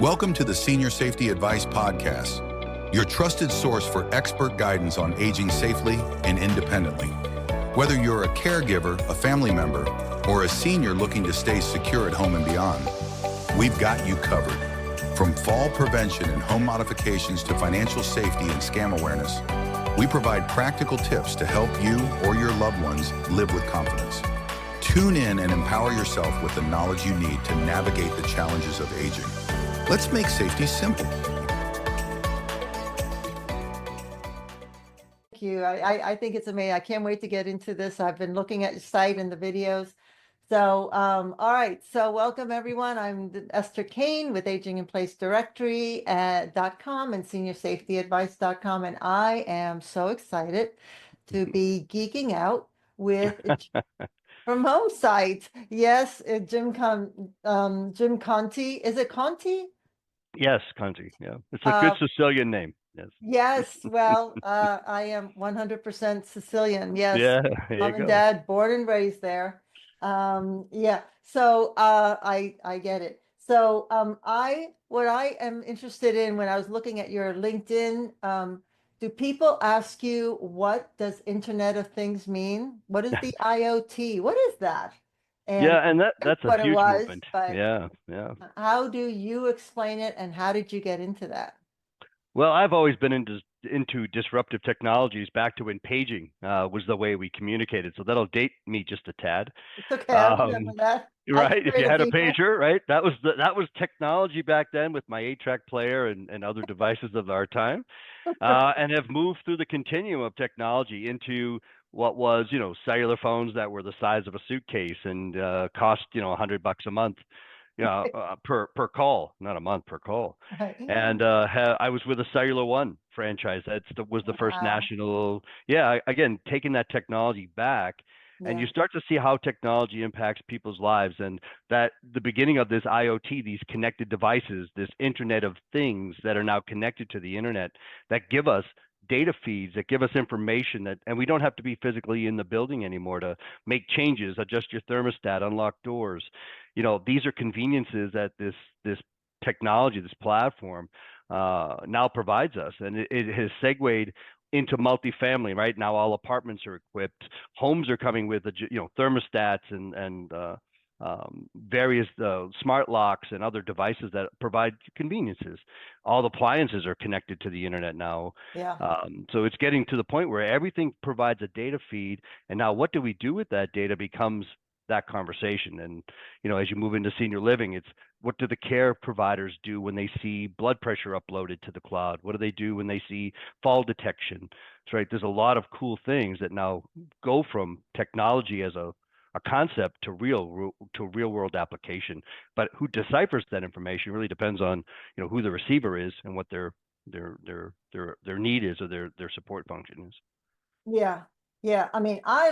Welcome to the Senior Safety Advice Podcast, your trusted source for expert guidance on aging safely and independently. Whether you're a caregiver, a family member, or a senior looking to stay secure at home and beyond, we've got you covered. From fall prevention and home modifications to financial safety and scam awareness, we provide practical tips to help you or your loved ones live with confidence. Tune in and empower yourself with the knowledge you need to navigate the challenges of aging. Let's make safety simple. Thank you. I think it's amazing. I can't wait to get into this. I've been looking at your site and the videos. So, all right. So welcome everyone. I'm Esther Kane with Aging in Place Directory .com and seniorsafetyadvice.com. And I am so excited to be geeking out with from Homesite. Yes, Jim Conti. Is it Conti? Yes, Conti. Yeah, it's a good Sicilian name. Yes. Yes. Well, I am 100% Sicilian. Yes. Yeah. There Mom you and go. dad, born and raised there. Yeah. So I get it. So what I am interested in when I was looking at your LinkedIn, do people ask you what does Internet of Things mean? What is the IoT? What is that? Yeah, and that's a what it huge was, movement. but Yeah. how do you explain it, and how did you get into that? Well, I've always been into disruptive technologies back to when paging was the way we communicated. So that'll date me just a tad. It's okay, I remember that. Right. If you had a pager, right? That was technology back then with my 8-track player and other devices of our time. And have moved through the continuum of technology into what was, cellular phones that were the size of a suitcase and cost, $100 a month, per call, not a month, per call. Right. And I was with a Cellular One franchise. That was the first national. Yeah, again, taking that technology back. And you start to see how technology impacts people's lives, and that the beginning of this IoT, these connected devices, this Internet of Things that are now connected to the internet, that give us data feeds, that give us information, and we don't have to be physically in the building anymore to make changes, adjust your thermostat, unlock doors. These are conveniences that this technology, this platform, now provides us, and it has segued into multifamily. Right now, all apartments are equipped. Homes are coming with thermostats and various smart locks and other devices that provide conveniences. All the appliances are connected to the internet now. Yeah. So it's getting to the point where everything provides a data feed, and now what do we do with that data becomes that conversation. And as you move into senior living, it's what do the care providers do when they see blood pressure uploaded to the cloud? What do they do when they see fall detection? That's right. There's a lot of cool things that now go from technology as a concept to real world application. But who deciphers that information really depends on who the receiver is and what their need is, or their support function is. Yeah. Yeah. I mean, I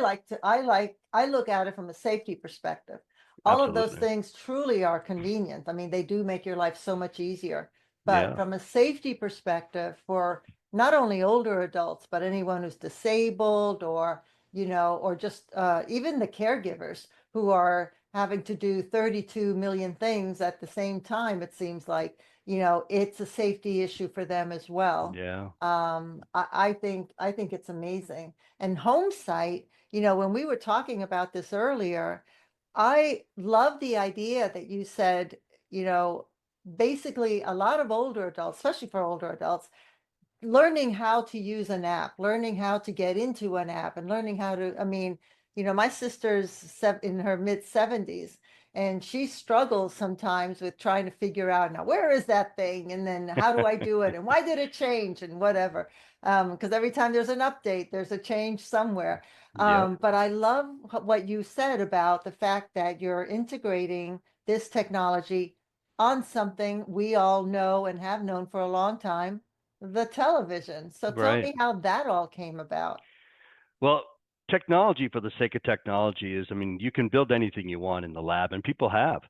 look at it from a safety perspective. All of those things truly are convenient. I mean, they do make your life so much easier. But from a safety perspective, for not only older adults, but anyone who's disabled or just even the caregivers who are having to do 32 million things at the same time, it seems like, it's a safety issue for them as well. Yeah. I think it's amazing. And Homesite, when we were talking about this earlier, I love the idea that you said, basically a lot of older adults, especially for older adults, learning how to use an app, learning how to get into an app, and learning how to, my sister's in her mid-70s, and she struggles sometimes with trying to figure out, now, where is that thing? And then how do I do it? And why did it change? And whatever. Because every time there's an update, there's a change somewhere. But I love what you said about the fact that you're integrating this technology on something we all know and have known for a long time, the television. So tell me how that all came about. Well, technology for the sake of technology is, you can build anything you want in the lab, and people have.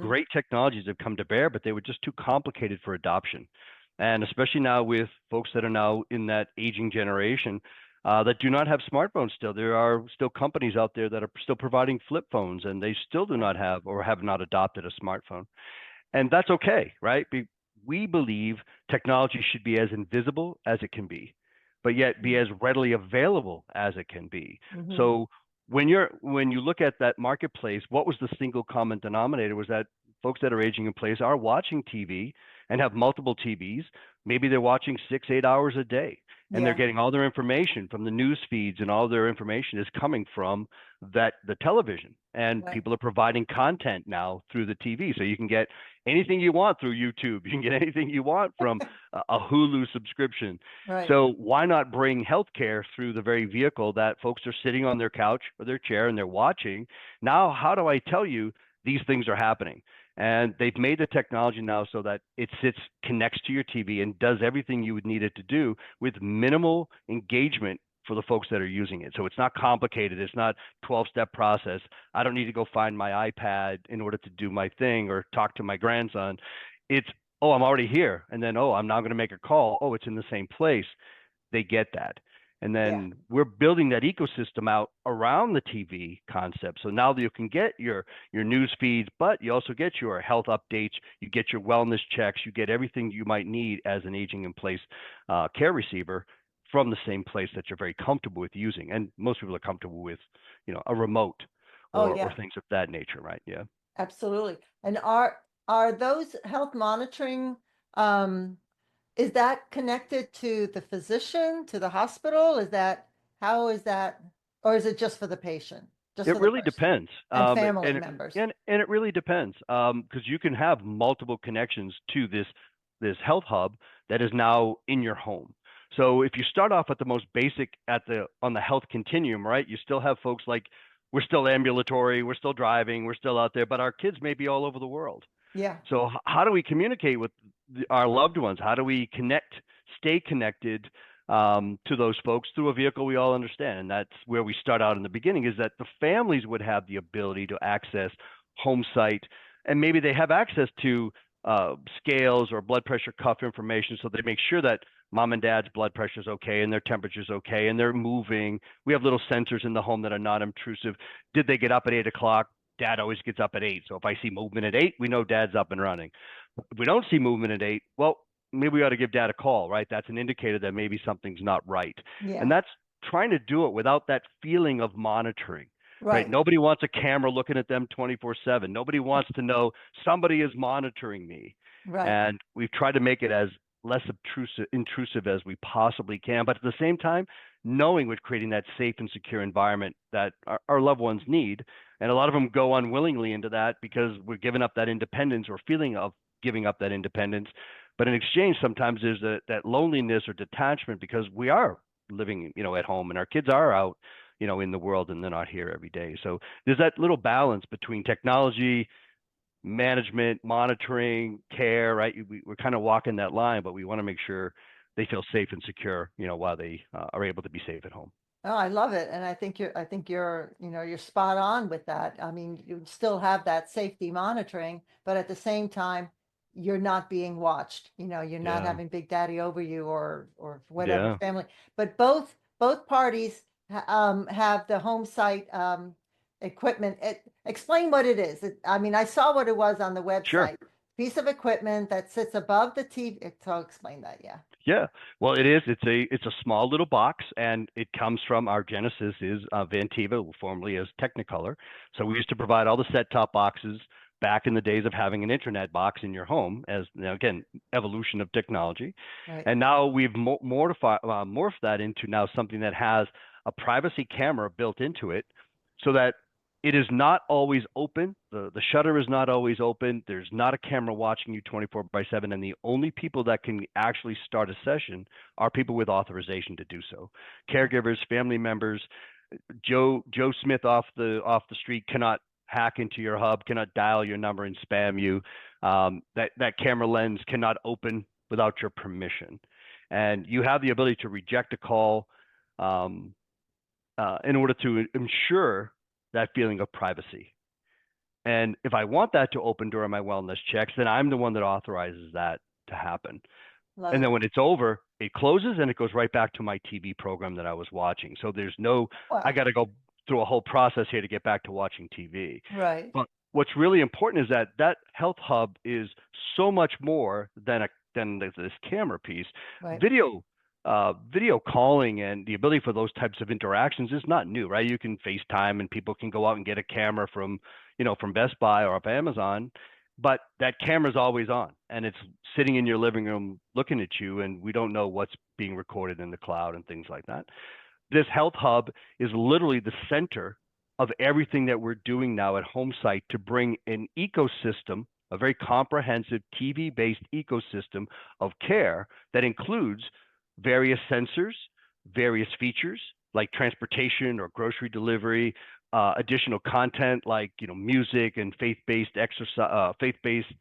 Great technologies have come to bear, but they were just too complicated for adoption. And especially now with folks that are now in that aging generation that do not have smartphones still. There are still companies out there that are still providing flip phones, and they still do not have or have not adopted a smartphone. And that's okay, right? we believe technology should be as invisible as it can be, but yet be as readily available as it can be. So when you look at that marketplace, what was the single common denominator was that folks that are aging in place are watching TV and have multiple TVs. Maybe they're watching 6-8 hours a day, and they're getting all their information from the news feeds, and all their information is coming from the television. And people are providing content now through the TV, so you can get anything you want through YouTube. You can get anything you want from a Hulu subscription. So why not bring healthcare through the very vehicle that folks are sitting on their couch or their chair and they're watching? Now, how do I tell you these things are happening? And they've made the technology now so that it connects to your TV and does everything you would need it to do with minimal engagement for the folks that are using it. So it's not complicated. It's not 12-step process. I don't need to go find my iPad in order to do my thing or talk to my grandson. It's, oh, I'm already here. And then, oh, I'm now going to make a call. Oh, it's in the same place. They get that. And then we're building that ecosystem out around the TV concept. So now that you can get your news feeds, but you also get your health updates, you get your wellness checks, you get everything you might need as an aging in place care receiver from the same place that you're very comfortable with using. And most people are comfortable with, a remote or things of that nature, right? Yeah. Absolutely. And are those health monitoring, is that connected to the physician, to the hospital? How is that, or is it just for the patient? Just it for the really person depends. and family members. And it really depends, because you can have multiple connections to this health hub that is now in your home. So if you start off at the most basic on the health continuum, right? You still have folks like, we're still ambulatory, we're still driving, we're still out there, but our kids may be all over the world. Yeah. So how do we communicate with our loved ones? How do we stay connected to those folks through a vehicle we all understand? And that's where we start out in the beginning, is that the families would have the ability to access Homesite, and maybe they have access to scales or blood pressure cuff information, so they make sure that mom and dad's blood pressure is okay and their temperature is okay and they're moving. We have little sensors in the home that are not intrusive. Did they get up at 8 o'clock? Dad always gets up at 8. So if I see movement at 8, we know dad's up and running. If we don't see movement at 8, well, maybe we ought to give dad a call, right? That's an indicator that maybe something's not right. And that's trying to do it without that feeling of monitoring. Right. Nobody wants a camera looking at them 24/7. Nobody wants to know somebody is monitoring me. And we've tried to make it as less intrusive as we possibly can, but at the same time, knowing we're creating that safe and secure environment that our loved ones need. And a lot of them go unwillingly into that because we're giving up that independence or feeling of giving up that independence. But in exchange, sometimes there's that loneliness or detachment because we are living, at home, and our kids are out, in the world, and they're not here every day. So there's that little balance between technology, management, monitoring, care, right? We're kind of walking that line, but we want to make sure they feel safe and secure, while they are able to be safe at home. Oh, I love it. And I think you're you're spot on with that. I mean, you still have that safety monitoring, but at the same time, you're not being watched. You're not having Big Daddy over you or whatever family. But both parties have the Homesite equipment. Explain what it is. I mean, I saw what it was on the website. Sure. Piece of equipment that sits above the TV. So explain that. Yeah, well, it is. It's a small little box, and it comes from our genesis is Vantiva, formerly as Technicolor. So we used to provide all the set-top boxes back in the days of having an internet box in your home, as again, evolution of technology. And now we've morphed that into now something that has a privacy camera built into it, so that it is not always open. The shutter is not always open. There's not a camera watching you 24/7. And the only people that can actually start a session are people with authorization to do so. Caregivers, family members. Joe Smith off the street cannot hack into your hub, cannot dial your number and spam you. That camera lens cannot open without your permission. And you have the ability to reject a call in order to ensure that feeling of privacy. And if I want that to open during my wellness checks, then I'm the one that authorizes that to happen. And then when it's over, it closes and it goes right back to my TV program that I was watching. So there's I got to go through a whole process here to get back to watching TV. Right. But what's really important is that health hub is so much more than a then there's this camera piece. Right. Video calling and the ability for those types of interactions is not new, right? You can FaceTime and people can go out and get a camera from, from Best Buy or off Amazon, but that camera's always on and it's sitting in your living room looking at you, and we don't know what's being recorded in the cloud and things like that. This health hub is literally the center of everything that we're doing now at Homesite to bring an ecosystem, a very comprehensive TV-based ecosystem of care that includes various sensors, various features like transportation or grocery delivery, additional content like music and faith-based exercise, faith-based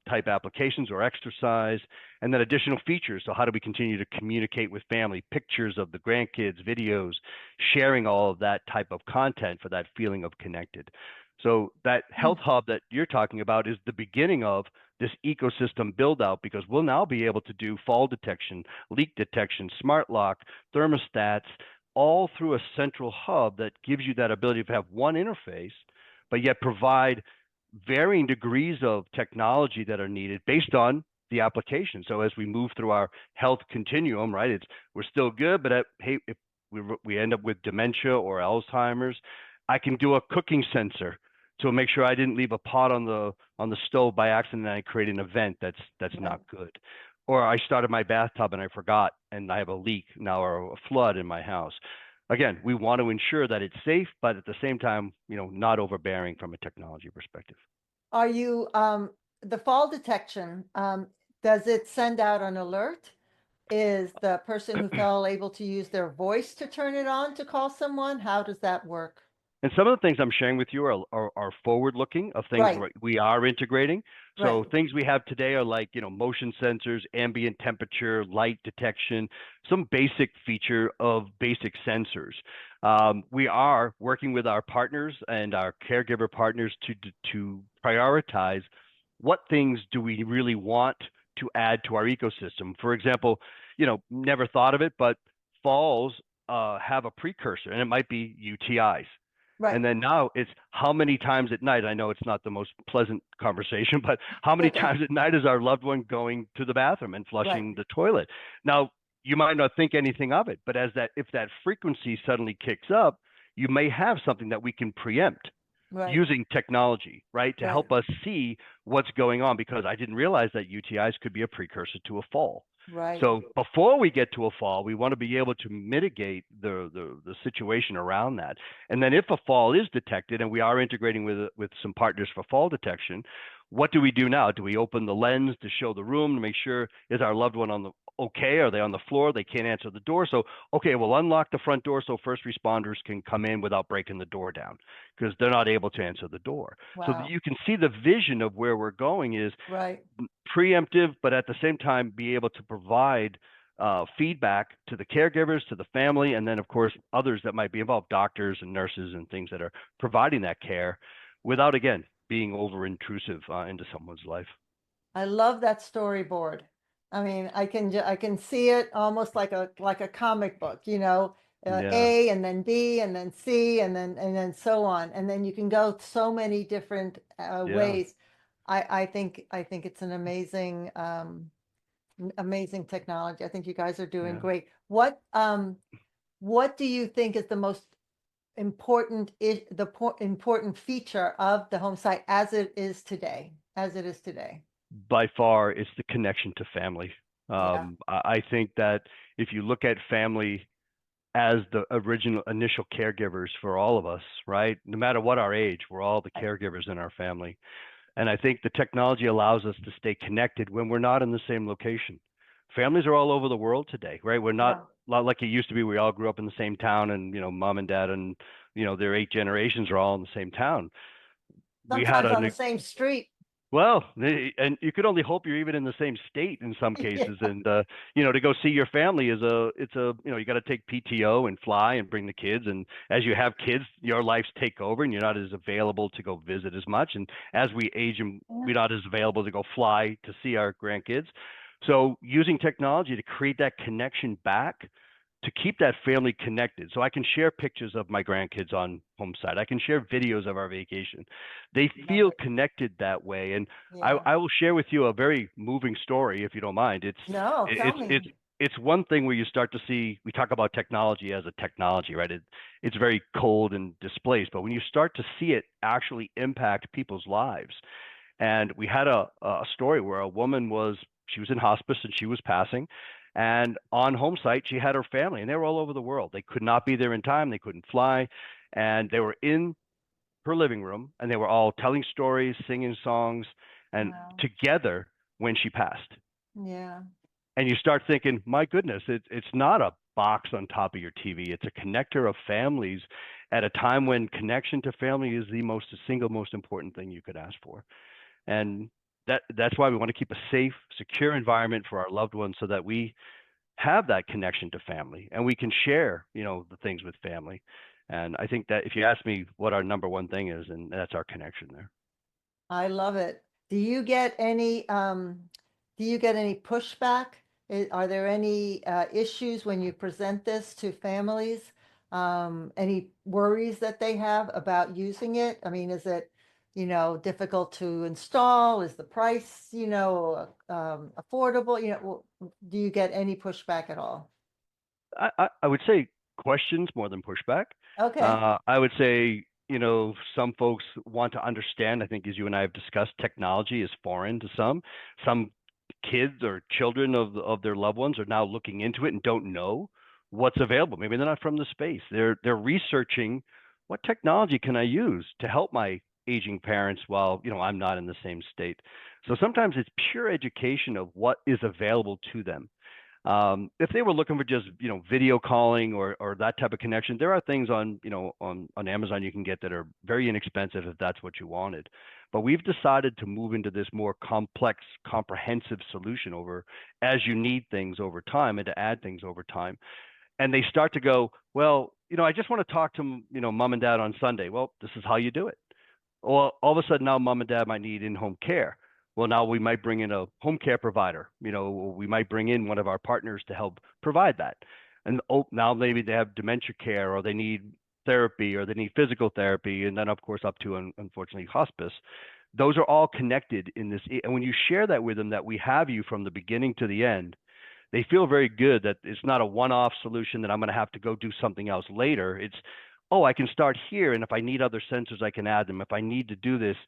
type applications or exercise, and then additional features. So how do we continue to communicate with family, pictures of the grandkids, videos, sharing all of that type of content for that feeling of connected. So that health hub that you're talking about is the beginning of this ecosystem build out, because we'll now be able to do fall detection, leak detection, smart lock, thermostats, all through a central hub that gives you that ability to have one interface, but yet provide varying degrees of technology that are needed based on the application. So as we move through our health continuum, right, we're still good, but hey, if we end up with dementia or Alzheimer's, I can do a cooking sensor to make sure I didn't leave a pot on the stove by accident and I create an event that's not good. Or I started my bathtub and I forgot and I have a leak now or a flood in my house. Again, we want to ensure that it's safe, but at the same time, not overbearing from a technology perspective. Are you, the fall detection, does it send out an alert? Is the person who fell able to use their voice to turn it on to call someone? How does that work? And some of the things I'm sharing with you are forward-looking of things we are integrating. So things we have today are like, motion sensors, ambient temperature, light detection, some basic feature of basic sensors. We are working with our partners and our caregiver partners to prioritize what things do we really want to add to our ecosystem. For example, never thought of it, but falls have a precursor, and it might be UTIs. Right. And then now it's how many times at night, I know it's not the most pleasant conversation, but how many times at night is our loved one going to the bathroom and flushing the toilet? Now, you might not think anything of it, but if that frequency suddenly kicks up, you may have something that we can preempt using technology, right? To help us see what's going on, because I didn't realize that UTIs could be a precursor to a fall. Right. So before we get to a fall, we want to be able to mitigate the situation around that. And then if a fall is detected, and we are integrating with some partners for fall detection, what do we do now? Do we open the lens to show the room to make sure, is our loved one on the okay? Are they on the floor? They can't answer the door. So, okay, we'll unlock the front door so first responders can come in without breaking the door down, because they're not able to answer the door. Wow. So that you can see the vision of where we're going is preemptive, but at the same time be able to provide feedback to the caregivers, to the family, and then of course others that might be involved, doctors and nurses and things that are providing that care, without again being over intrusive into someone's life. I love that storyboard. I mean, I can see it almost like a comic book, A and then B and then C and then so on, and then you can go so many different ways. I think it's an amazing amazing technology. I think you guys are doing great. What do you think is the most important important feature of the Homesite as it is today? By far, it's the connection to family. I think that if you look at family as the initial caregivers for all of us, right? No matter what our age, we're all the caregivers in our family. And I think the technology allows us to stay connected when we're not in the same location. Families are all over the world today, right? We're not like it used to be. We all grew up in the same town, and mom and dad and their 8 generations are all in the same town. Sometimes on the same street. Well, and you could only hope you're even in the same state in some cases. And, to go see your family you got to take PTO and fly and bring the kids. And as you have kids, your lives take over and you're not as available to go visit as much. And as we age, we're not as available to go fly to see our grandkids. So using technology to create that connection back to keep that family connected. So I can share pictures of my grandkids on Homesite. I can share videos of our vacation. They feel connected that way. And Yeah. I will share with you a very moving story, if you don't mind. No, tell me. It's one thing where you start to see, we talk about technology as a technology, right? It's very cold and displaced, but when you start to see it actually impact people's lives. And we had a story where a woman she was in hospice and she was passing. And on Homesite, she had her family, and they were all over the world. They could not be there in time. They couldn't fly. And they were in her living room, and they were all telling stories, singing songs, and together when she passed. Yeah. And you start thinking, my goodness, it's not a box on top of your TV. It's a connector of families at a time when connection to family is the single most important thing you could ask for. And that's why we want to keep a safe, secure environment for our loved ones so that we have that connection to family and we can share, the things with family. And I think that if you ask me what our number one thing is, and that's our connection there. I love it. Do you get any pushback? Are there any issues when you present this to families? Any worries that they have about using it? I mean, is it, difficult to install? Is the price, affordable? Do you get any pushback at all? I would say questions more than pushback. Okay. I would say, some folks want to understand. I think, as you and I have discussed, technology is foreign to some. Some kids or children of their loved ones are now looking into it and don't know what's available. Maybe they're not from the space. They're researching what technology can I use to help my aging parents while I'm not in the same state. So sometimes it's pure education of what is available to them. If they were looking for just video calling or that type of connection, there are things on on Amazon you can get that are very inexpensive if that's what you wanted. But we've decided to move into this more complex, comprehensive solution as you need things over time and to add things over time. And they start to go, well, I just want to talk to mom and dad on Sunday. Well, this is how you do it. Well, all of a sudden now mom and dad might need in-home care. Well, now we might bring in a home care provider. We might bring in one of our partners to help provide that. And now maybe they have dementia care, or they need therapy, or they need physical therapy, and then of course up to unfortunately hospice. Those are all connected in this. And when you share that with them, that we have you from the beginning to the end, they feel very good that it's not a one-off solution that I'm going to have to go do something else later. It's, I can start here, and if I need other sensors, I can add them. If I need to do this.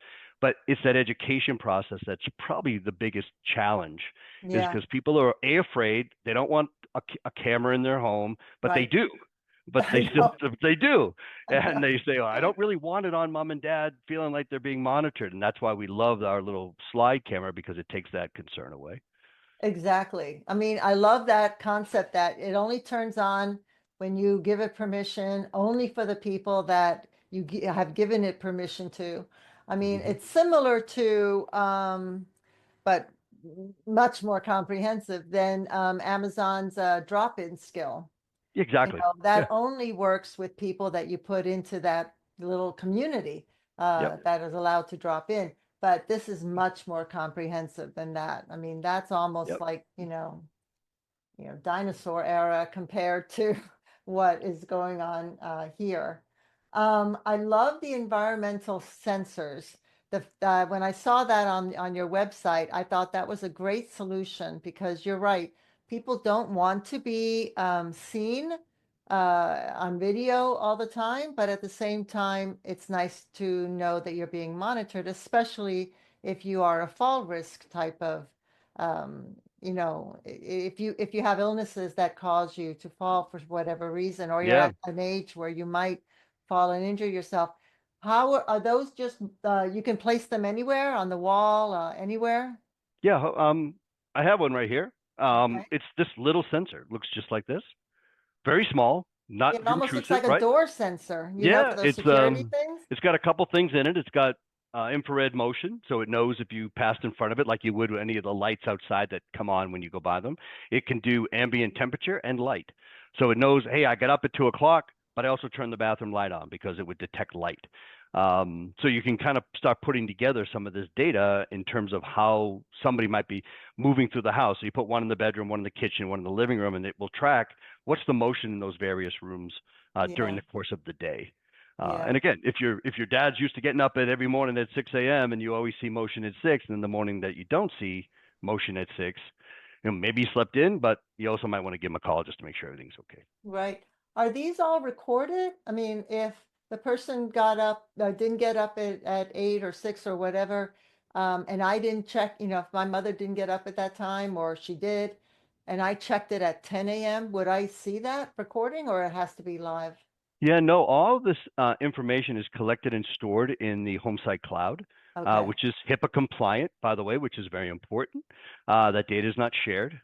But it's that education process that's probably the biggest challenge, is because people are afraid. They don't want a camera in their home, but they do. But they do. And they say, I don't really want it on mom and dad feeling like they're being monitored. And that's why we love our little slide camera, because it takes that concern away. Exactly. I mean, I love that concept that it only turns on when you give it permission, only for the people that you have given it permission to. I mean, it's similar to, but much more comprehensive than Amazon's drop-in skill. Exactly. That only works with people that you put into that little community that is allowed to drop in. But this is much more comprehensive than that. I mean, that's almost like, dinosaur era compared to what is going on here. I love the environmental sensors. When I saw that on your website, I thought that was a great solution, because you're right. People don't want to be seen on video all the time, but at the same time, it's nice to know that you're being monitored, especially if you are a fall risk type of, if you have illnesses that cause you to fall for whatever reason, or you're at an age where you might fall and injure yourself. How are those just, you can place them anywhere on the wall, anywhere? Yeah. I have one right here. It's this little sensor. Looks just like this. Very small, not It almost looks intrusive, like a right? door sensor, for those It's security things. it's got a couple things in it. It's got infrared motion, so it knows if you passed in front of it, like you would with any of the lights outside that come on when you go by them. It can do ambient temperature and light, so it knows, hey, I got up at 2:00, but I also turned the bathroom light on because it would detect light. So you can kind of start putting together some of this data in terms of how somebody might be moving through the house. So you put one in the bedroom, one in the kitchen, one in the living room, and it will track what's the motion in those various rooms during Yeah. the course of the day. Yeah. And again, if your dad's used to getting up at every morning at 6 a.m. and you always see motion at 6, and in the morning that you don't see motion at 6, maybe you slept in, but you also might want to give him a call just to make sure everything's okay. Right. Are these all recorded? I mean, if the person got up, didn't get up at 8 or 6 or whatever, and I didn't check, if my mother didn't get up at that time or she did, and I checked it at 10 a.m., would I see that recording or it has to be live? Yeah, no, all of this information is collected and stored in the Homesite cloud, Okay. which is HIPAA compliant, by the way, which is very important. That data is not shared.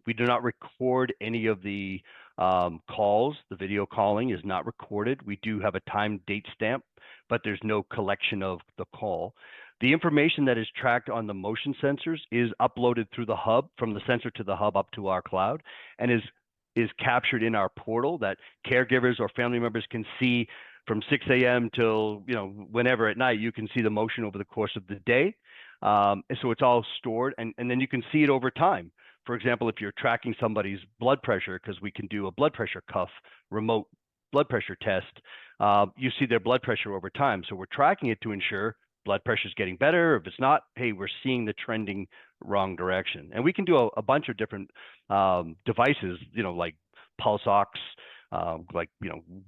We do not record any of the calls. The video calling is not recorded. We do have a time date stamp, but there's no collection of the call. The information that is tracked on the motion sensors is uploaded through the hub, from the sensor to the hub up to our cloud, and is captured in our portal that caregivers or family members can see from 6 a.m. till whenever at night. You can see the motion over the course of the day, and so it's all stored, and then you can see it over time. For example, if you're tracking somebody's blood pressure, because we can do a blood pressure cuff remote blood pressure test, you see their blood pressure over time. So we're tracking it to ensure blood pressure is getting better. If it's not, hey, we're seeing the trending wrong direction. And we can do a bunch of different devices, like pulse ox, like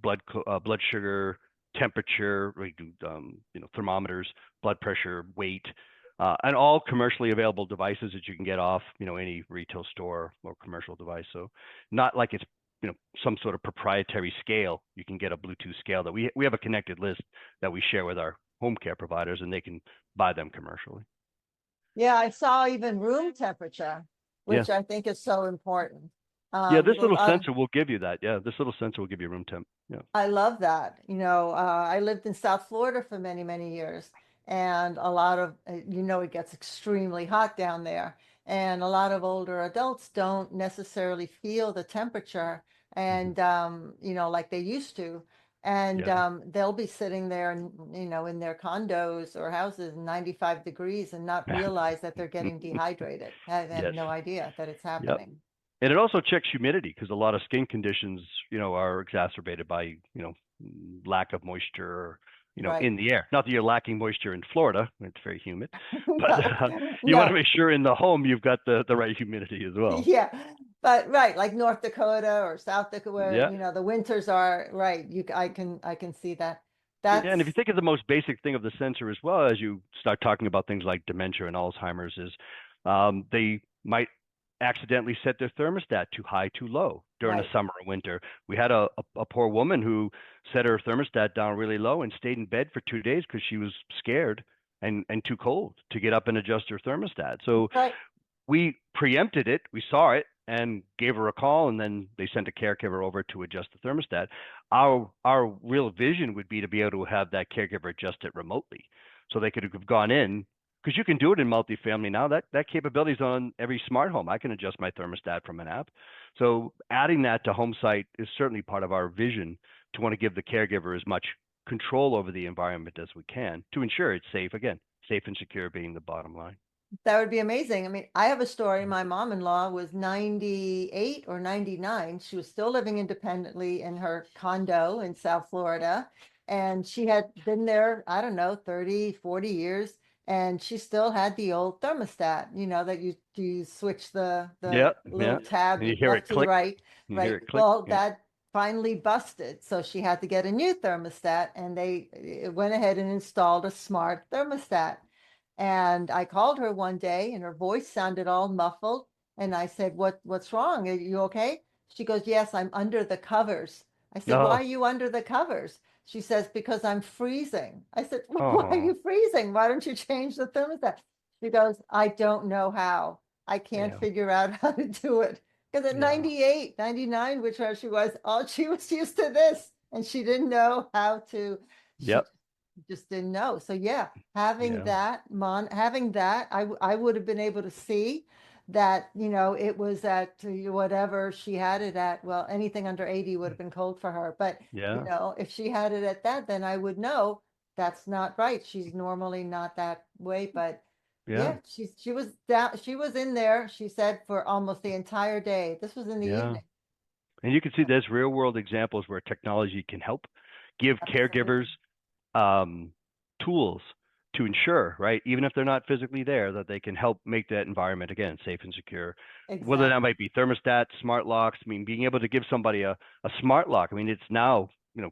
blood sugar, temperature. We do thermometers, blood pressure, weight, and all commercially available devices that you can get off any retail store or commercial device. So not like it's some sort of proprietary scale. You can get a Bluetooth scale that we have a connected list that we share with our home care providers, and they can buy them commercially. Yeah, I saw even room temperature, which I think is so important. Yeah, this little sensor will give you that. Yeah, this little sensor will give you room temp. Yeah. I love that. I lived in South Florida for many, many years, and a lot of, it gets extremely hot down there, and a lot of older adults don't necessarily feel the temperature and, like they used to. And Yeah. they'll be sitting there and, in their condos or houses, 95 degrees, and not realize that they're getting dehydrated. They have Yes. no idea that it's Yep. happening. And it also checks humidity, because a lot of skin conditions, are exacerbated by, lack of moisture, Right. in the air. Not that you're lacking moisture in Florida; it's very humid, but you want to No. make sure in the home you've got the right humidity as well. Yeah, but right, like North Dakota or South Dakota, where Yeah. the winters are right. I can see that. Yeah, and if you That's think of the most basic thing of the sensor as well, as you start talking about things like dementia and Alzheimer's, is they might accidentally set their thermostat too high, too low during right. the summer or winter. We had a poor woman who set her thermostat down really low and stayed in bed for 2 days because she was scared and too cold to get up and adjust her thermostat. So Right. we preempted it. We saw it and gave her a call, and then they sent a caregiver over to adjust the thermostat. Our real vision would be to be able to have that caregiver adjust it remotely, so they could have gone in, because you can do it in multifamily now. That capability is on every smart home. I can adjust my thermostat from an app. So adding that to Homesite is certainly part of our vision, to want to give the caregiver as much control over the environment as we can to ensure it's safe. Again, safe and secure being the bottom line. That would be amazing. I mean, I have a story. My mom-in-law was 98 or 99. She was still living independently in her condo in South Florida. And she had been there, I don't know, 30, 40 years. And she still had the old thermostat, that you switch the Yeah, little yeah. tab And you hear left it to the click. right. You hear Right. it click. Well, Yeah. that finally busted. So she had to get a new thermostat, and they went ahead and installed a smart thermostat. And I called her one day and her voice sounded all muffled. And I said, what's wrong? Are you okay? She goes, yes, I'm under the covers. I said, why Oh, are you under the covers? She says, because I'm freezing. I said, well, why are oh, you freezing? Why don't you change the thermostat? She goes, I don't know how. I can't yeah, figure out how to do it. Because at yeah, 98, 99, which she was, all she was used to this. And she didn't know how to, she yep, just didn't know. So yeah, yeah, having that, I would have been able to see that, it was at whatever she had it at. Well, anything under 80 would have been cold for her. But, yeah, if she had it at that, then I would know that's not right. She's normally not that way. But yeah, yeah, she was down, she was in there, she said, for almost the entire day. This was in the yeah. evening. And you can see there's real world examples where technology can help give caregivers tools to ensure, right, even if they're not physically there, that they can help make that environment, again, safe and secure. Exactly. Whether that might be thermostats, smart locks. I mean, being able to give somebody a smart lock. I mean, it's now,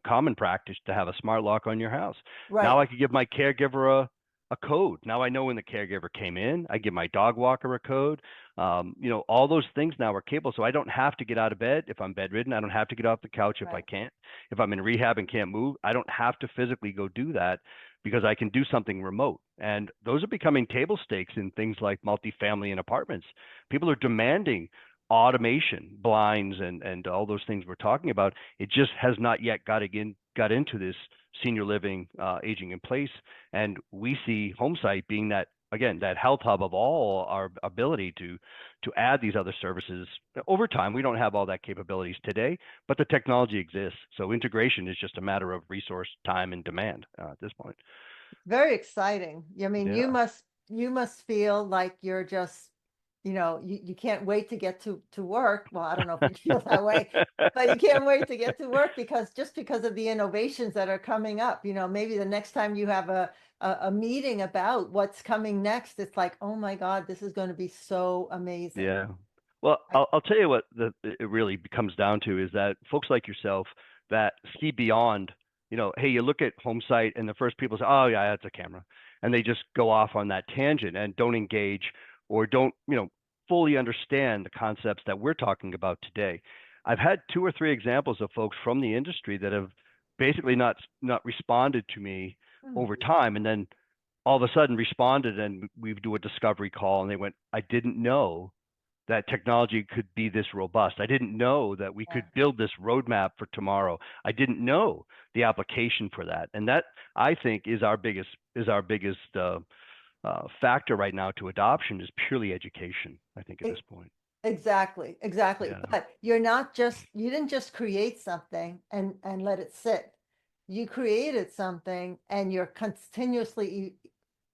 common practice to have a smart lock on your house. Right. Now I could give my caregiver a code. Now I know when the caregiver came in. I give my dog walker a code. All those things now are capable. So I don't have to get out of bed if I'm bedridden. I don't have to get off the couch if I can't. If I'm in rehab and can't move, I don't have to physically go do that because I can do something remote. And those are becoming table stakes in things like multifamily and apartments. People are demanding automation, blinds, and all those things we're talking about. It just has not yet got into this senior living, aging in place. And we see Homesite being that, again, that health hub of all our ability to add these other services. Over time, we don't have all that capabilities today, but the technology exists. So integration is just a matter of resource, time, and demand at this point. Very exciting. I mean, Yeah. you must feel like you're just, you can't wait to get to work. Well, I don't know if you feel that way, but you can't wait to get to work because of the innovations that are coming up. Maybe the next time you have a meeting about what's coming next, it's like, oh my God, this is going to be so amazing. Yeah. Well, I'll tell you what it really comes down to is that folks like yourself that see beyond, hey, you look at Homesite and the first people say, oh yeah, that's a camera. And they just go off on that tangent and don't engage or don't, fully understand the concepts that we're talking about today. I've had 2 or 3 examples of folks from the industry that have basically not responded to me over time, and then all of a sudden responded, and we do a discovery call, and they went, I didn't know that technology could be this robust. I didn't know that we could build this roadmap for tomorrow. I didn't know the application for that. And that, I think, is our biggest factor right now to adoption is purely education, I think, at this point. Exactly. Yeah. But you didn't just create something and let it sit. You created something and you're continuously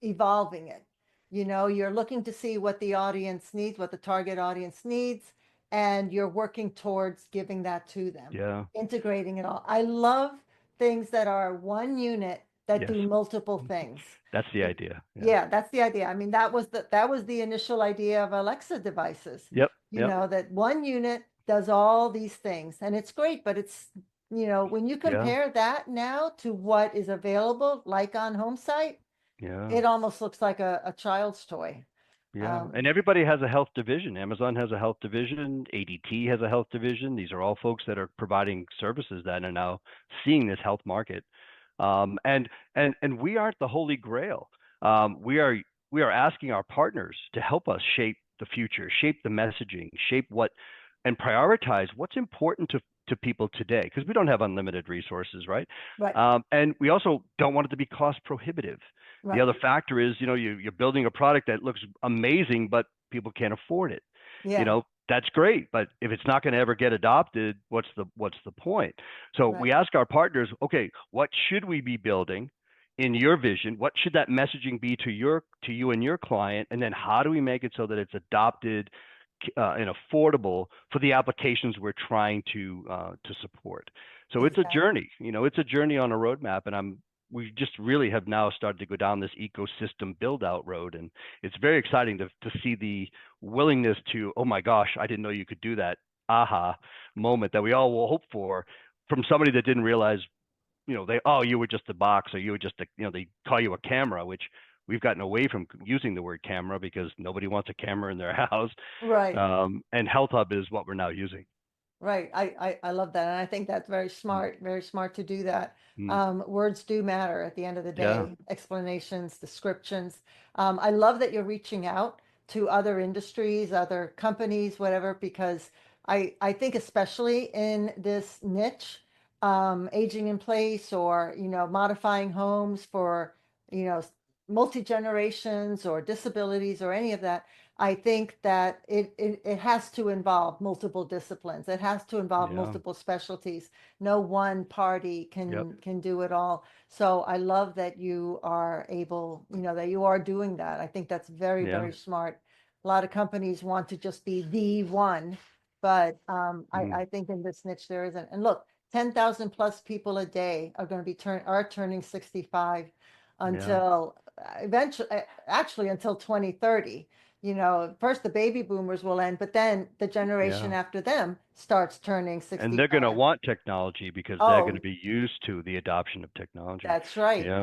evolving it. You're looking to see what the audience needs, what the target audience needs, and you're working towards giving that to them. Yeah. Integrating it all. I love things that are one unit that Yes. do multiple things. That's the idea. Yeah, that's the idea. I mean, that was the initial idea of Alexa devices. Yep. That one unit does all these things, and it's great, but it's, when you Yeah. compare that now to what is available, like on Homesite, Yeah. it almost looks like a child's toy. Yeah. And everybody has a health division. Amazon has a health division. ADT has a health division. These are all folks that are providing services that are now seeing this health market. And we aren't the holy grail. We are asking our partners to help us shape the future, shape the messaging, shape what, and prioritize what's important to people today, because we don't have unlimited resources, right? Right. And we also don't want it to be cost prohibitive. Right. The other factor is, you're building a product that looks amazing, but people can't afford it. Yeah. That's great, but if it's not going to ever get adopted, what's the point? So we ask our partners, okay, what should we be building in your vision? What should that messaging be to you and your client? And then how do we make it so that it's adopted and affordable for the applications we're trying to support? So it's a journey. It's a journey on a roadmap, and we just really have now started to go down this ecosystem build out road, and it's very exciting to see the willingness to, oh my gosh, I didn't know you could do that, aha moment that we all will hope for from somebody that didn't realize, you were just a box, or you were just they call you a camera, which we've gotten away from using the word camera because nobody wants a camera in their house. Right. And Health Hub is what we're now using. Right. I love that. And I think that's very smart to do that. Words do matter at the end of the day. Yeah. Explanations, descriptions. I love that you're reaching out to other industries, other companies, whatever, because I think especially in this niche, aging in place or, modifying homes for, multi-generations or disabilities or any of that, I think that it has to involve multiple disciplines. It has to involve multiple specialties. No one party can do it all. So I love that you are able, that you are doing that. I think that's very, very smart. A lot of companies want to just be the one, but Mm. I think in this niche there isn't. And look, 10,000 plus people a day are going to be turning 65 until eventually, actually until 2030. You know, first the baby boomers will end, but then the generation Yeah. after them starts turning And they're going to 65. want technology because they're going to Oh, be used to the adoption of technology. that's right. Yeah.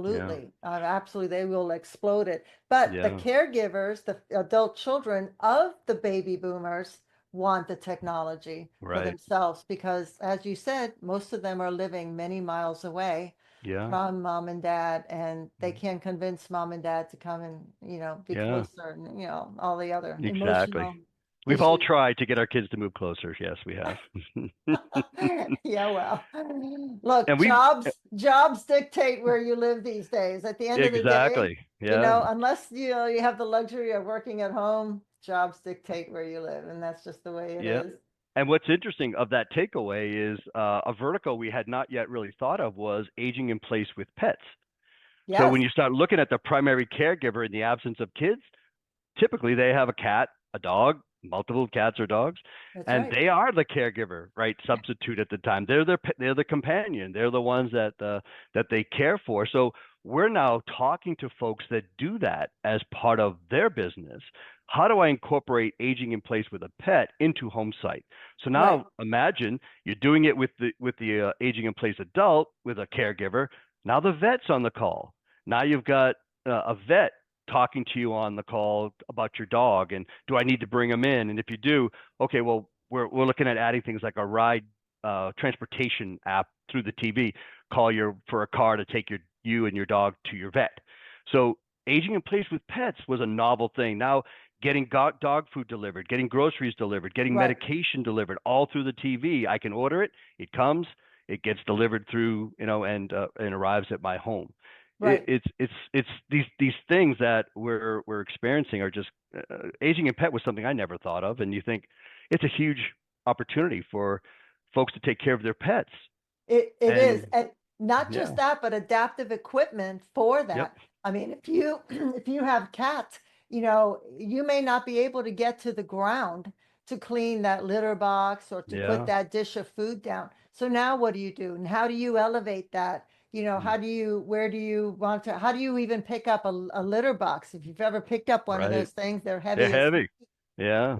Yeah. Absolutely. Absolutely. They will explode it. But the Yeah. caregivers, the adult children of the baby boomers want the technology for Right. themselves because, as you said, most of them are living many miles away Yeah. from mom and dad, and they can't convince mom and dad to come and, be Yeah. closer and, all the other Exactly. emotional We've all issues. tried to get our kids to move closer. Yes, we have. Yeah, well, look, And we jobs dictate where you live these days. At the end of the day, exactly. Yeah. unless you have the luxury of working at home, jobs dictate where you live, and that's just the way it Yeah. is. And what's interesting of that takeaway is a vertical we had not yet really thought of was aging in place with pets. So when Yes, you start looking at the primary caregiver in the absence of kids, typically they have a cat, a dog, multiple cats or dogs, that's and right. they are the caregiver, right? Substitute at the time. They're the companion. They're the ones that they care for. So we're now talking to folks that do that as part of their business. How do I incorporate aging in place with a pet into Homesite? So Right, now imagine you're doing it with the aging in place adult with a caregiver. Now the vet's on the call. Now you've got a vet talking to you on the call about your dog and do I need to bring them in? And if you do, okay, well, we're looking at adding things like a ride transportation app through the TV, call for a car to take you and your dog to your vet. So aging in place with pets was a novel thing. Now getting dog food delivered, getting groceries delivered, getting right, medication delivered all through the TV. I can order it, it comes, it gets delivered through, and arrives at my home. right. It's these things that we're experiencing are just aging in pet was something I never thought of, and you think it's a huge opportunity for folks to take care of their pets. It is, And and not yeah, just that, but adaptive equipment for yep, that. I mean, if you if you have cats, you may not be able to get to the ground to clean that litter box or to put yeah, that dish of food down. So now what do you do? And how do you elevate that? mm, Where do you want to, how do you even pick up a litter box? If you've ever picked up one of right. those things, they're They're heavy as, heavy. Yeah.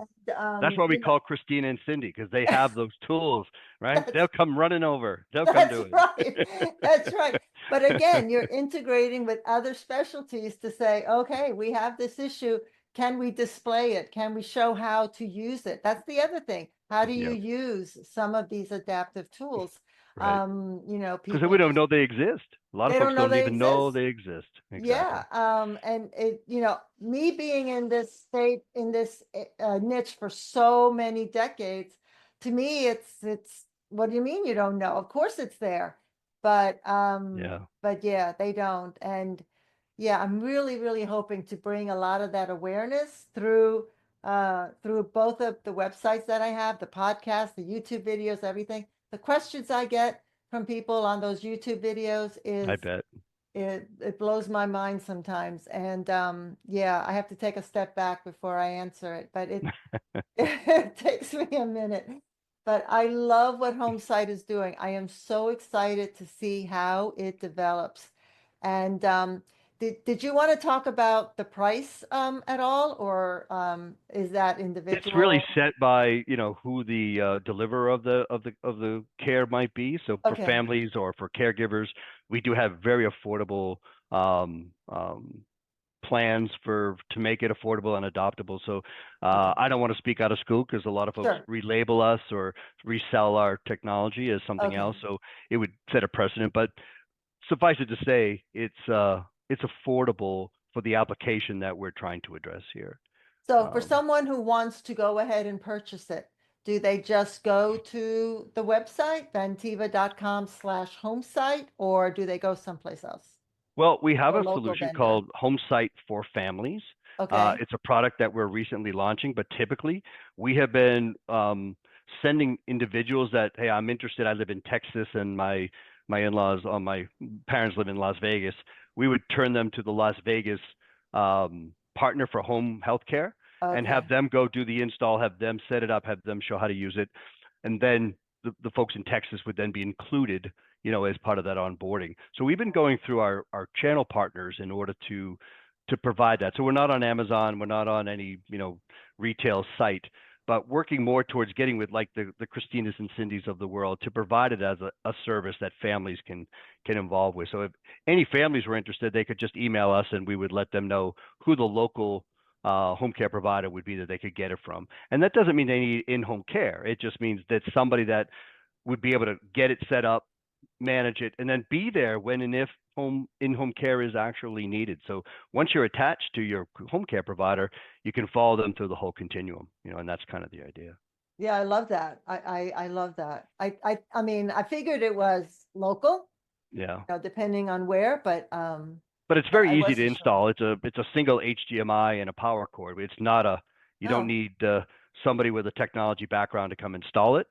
That's um, why we you know, call Christina and Cindy because they have those tools, right? that's They'll come running over. They'll come That's do right. it. That's right. But again, you're integrating with other specialties to say, okay, we have this issue. Can we display it? Can we show how to use it? That's the other thing. How do you Yeah, use some of these adaptive tools? right. Because People we don't just, know they exist. A lot of they folks don't know don't they even know exist. they exist. Exactly. Yeah, and me being in this state, in this niche for so many decades, to me, it's. What do you mean you don't know? Of course it's there, Yeah. but yeah, they don't, and yeah, I'm really, really hoping to bring a lot of that awareness through both of the websites that I have, the podcast, the YouTube videos, everything. The questions I get from people on those YouTube videos I is bet. it blows my mind sometimes, and yeah, I have to take a step back before I answer it, but it takes me a minute. But I love what Homesite is doing. I am so excited to see how it develops. And did you want to talk about the price at all, or is that It's really individual? set by, who the deliverer of the care might be. So for Okay, families or for caregivers, we do have very affordable um, um, plans to make it affordable and adoptable. So okay, I don't want to speak out of school because a lot of folks sure, relabel us or resell our technology as something okay. else. So it would set a precedent. But suffice it to say, it's affordable for the application that we're trying to address here. So for Um, someone who wants to go ahead and purchase it, do they just go to the website, vantiva.com/homesite, or do they go someplace else? Well, we have Or a local solution vendor? called Homesite for Families. Okay, It's a product that we're recently launching, but typically we have been sending individuals that, hey, I'm interested. I live in Texas, and my in-laws, my parents live in Las Vegas. We would turn them to the Las Vegas partner for home healthcare, and have them go do the install, have them set it up, have them show how to use it. And then the folks in Texas would then be included, as part of that onboarding. So we've been going through our channel partners in order to provide that. So we're not on Amazon, we're not on any, retail site, but working more towards getting with like the Christinas and Cindy's of the world to provide it as a service that families can involve with. So if any families were interested, they could just email us and we would let them know who the local home care provider would be that they could get it from. And that doesn't mean they need in-home care. It just means that somebody that would be able to get it set up, manage it, and then be there when and if in-home care is actually needed. So once you're attached to your home care provider, you can follow them through the whole continuum, and that's kind of the idea. Yeah, I love that. I love that. I mean, I figured it was local. Yeah. Depending on where, but it's very easy to install. It's a single HDMI and a power cord. It's not you don't need somebody with a technology background to come install it.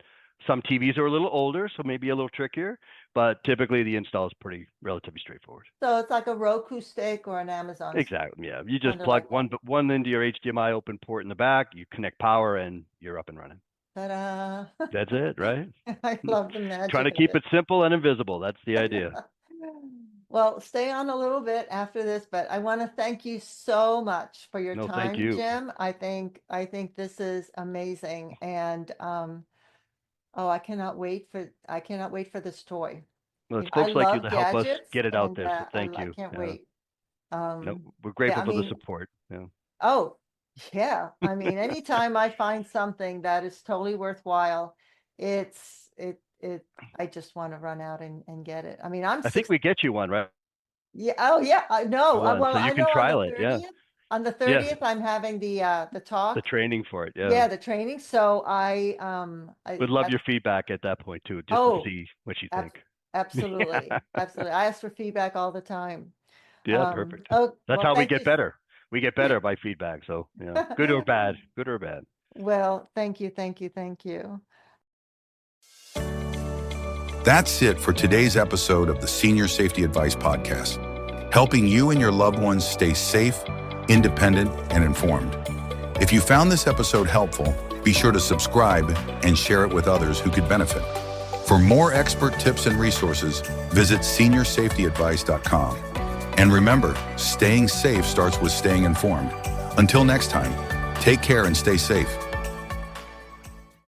Some TVs are a little older, so maybe a little trickier, but typically the install is relatively straightforward. So it's like a Roku stick or an Amazon stick. Exactly. Yeah. You just plug one into your HDMI open port in the back, you connect power, and you're up and running. Ta-da. That's it, right? I love the magic. Trying to keep it simple and invisible. That's the idea. Well, stay on a little bit after this, but I want to thank you so much for your time, thank you. Jim. I think this is amazing, and I cannot wait for this toy. Well, it's folks like you that help us get it out there. So thank you. I can't wait. We're grateful for the support. Yeah. Oh, yeah. I mean, anytime I find something that is totally worthwhile, I just want to run out and get it. I mean, I think we get you one, right? Yeah. Oh, yeah. I know. Well, so you can trial it. Yeah. On the 30th, I'm having the talk. The training for it. Yeah. Yeah, the training. So I would love your feedback at that point too, just to see what you think. Absolutely. Absolutely. I ask for feedback all the time. Yeah, perfect. That's how we get better. We get better by feedback. So, good or bad. Well, thank you. Thank you. Thank you. That's it for today's episode of the Senior Safety Advice Podcast, helping you and your loved ones stay safe, independent, and informed. If you found this episode helpful, be sure to subscribe and share it with others who could benefit. For more expert tips and resources, visit seniorsafetyadvice.com. And remember, staying safe starts with staying informed. Until next time, take care and stay safe.